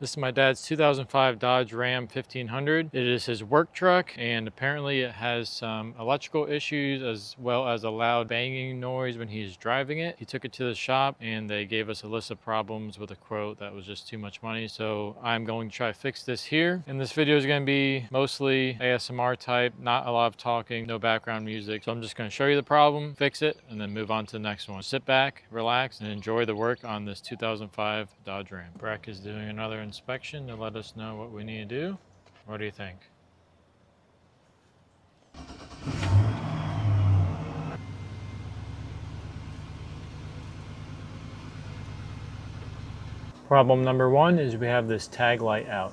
This is my dad's 2005 Dodge Ram 1500. It is his work truck, and apparently it has some electrical issues as well as a loud banging noise when he's driving it. He took it to the shop and they gave us a list of problems with a quote that was just too much money. So I'm going to try to fix this here. And this video is going to be mostly ASMR type, not a lot of talking, no background music. So I'm just going to show you the problem, fix it, and then move on to the next one. Sit back, relax, and enjoy the work on this 2005 Dodge Ram. Breck is doing another inspection to let us know what we need to do. What do you think? Problem number one is we have this tag light out.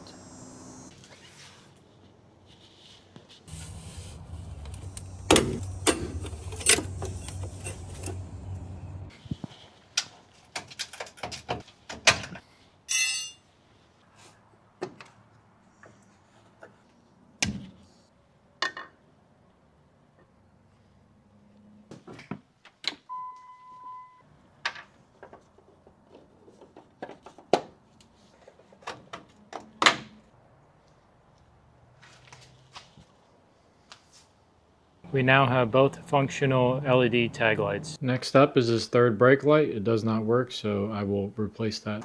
We now have both functional LED tag lights. Next up is this third brake light. It does not work, so I will replace that.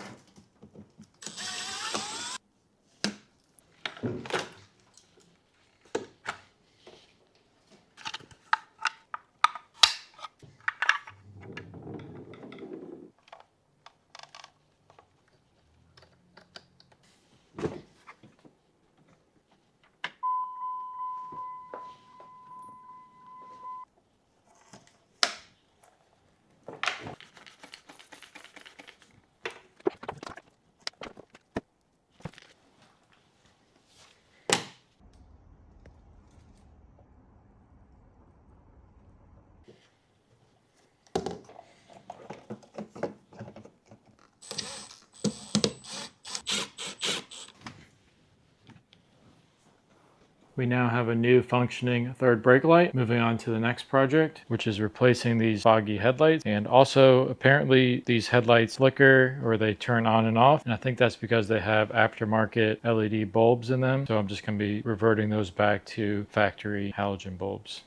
We now have a new functioning third brake light. Moving on to the next project, which is replacing these foggy headlights. And also, apparently these headlights flicker or they turn on and off. And I think that's because they have aftermarket LED bulbs in them. So I'm just going to be reverting those back to factory halogen bulbs.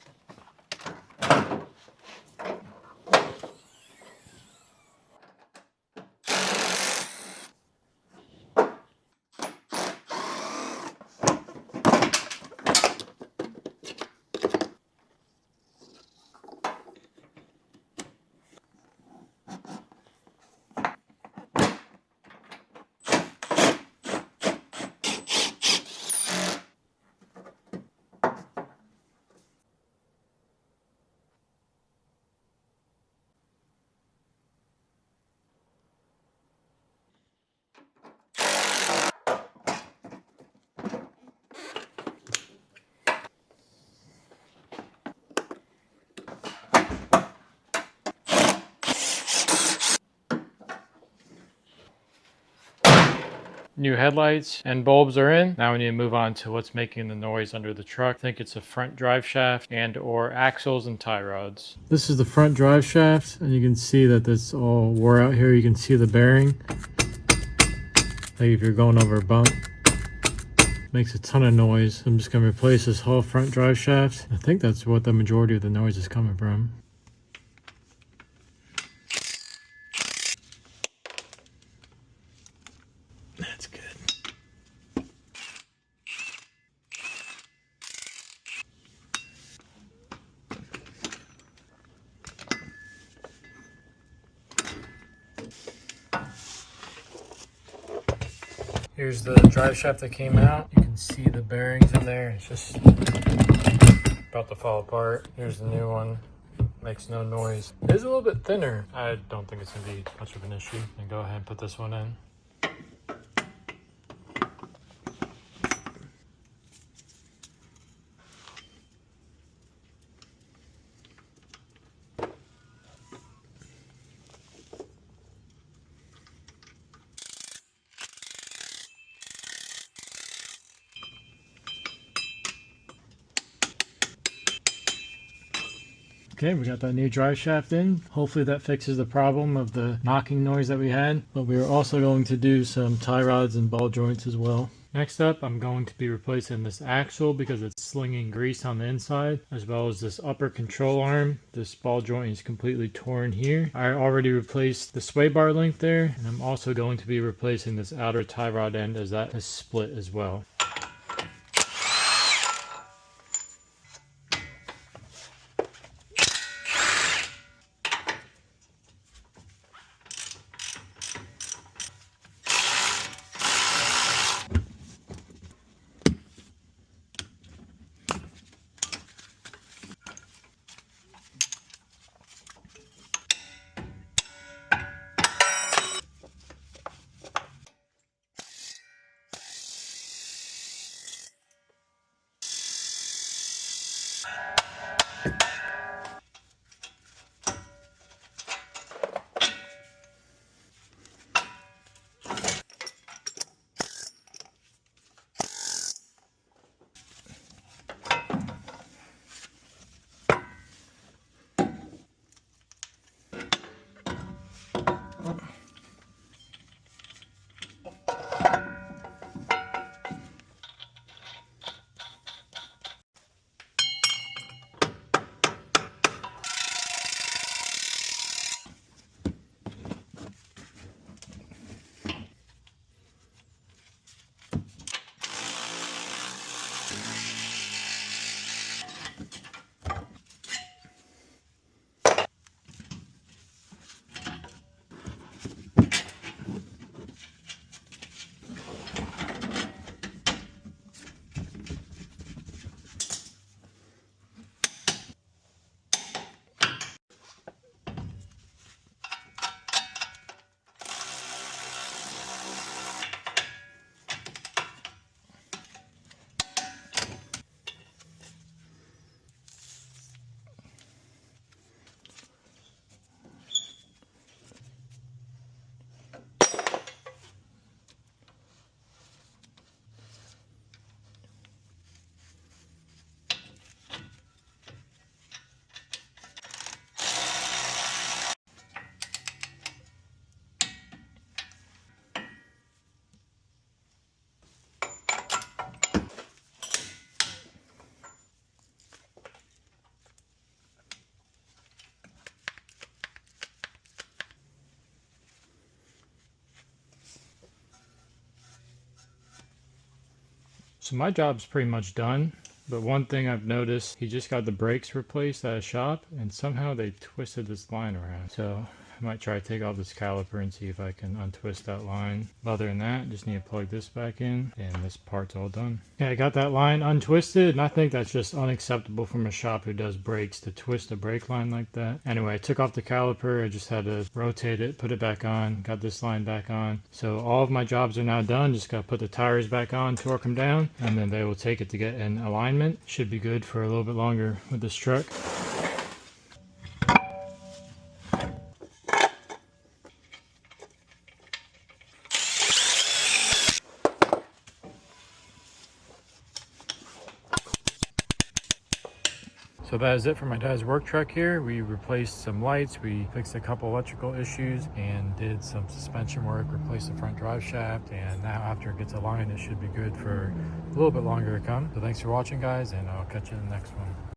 New headlights and bulbs are in. Now we need to move on to what's making the noise under the truck. I think it's a front drive shaft and or axles and tie rods. This is the front drive shaft, and you can see that it's all wore out here. You can see the bearing. Like if you're going over a bump. Makes a ton of noise. I'm just going to replace this whole front drive shaft. I think that's what the majority of the noise is coming from. That's good. Here's the drive shaft that came out. You can see the bearings in there. It's just about to fall apart. Here's the new one. Makes no noise. It is a little bit thinner. I don't think it's going to be much of an issue. And go ahead and put this one in. Okay, we got that new drive shaft in. Hopefully that fixes the problem of the knocking noise that we had. But we are also going to do some tie rods and ball joints as well. Next up, I'm going to be replacing this axle because it's slinging grease on the inside, as well as this upper control arm. This ball joint is completely torn here. I already replaced the sway bar link there, and I'm also going to be replacing this outer tie rod end as that is split as well. So my job's pretty much done, but one thing I've noticed, he just got the brakes replaced at a shop and somehow they twisted this line around. So I might try to take off this caliper and see if I can untwist that line. But other than that, just need to plug this back in and this part's all done. Yeah, I got that line untwisted and I think that's just unacceptable from a shop who does brakes to twist a brake line like that. Anyway, I took off the caliper, I just had to rotate it, put it back on, got this line back on. So all of my jobs are now done, just gotta put the tires back on, torque them down, and then they will take it to get in alignment. Should be good for a little bit longer with this truck. So that is it for my dad's work truck here. We replaced some lights, we fixed a couple electrical issues, and did some suspension work, replaced the front drive shaft, and now after it gets aligned, it should be good for a little bit longer to come. So thanks for watching, guys, and I'll catch you in the next one.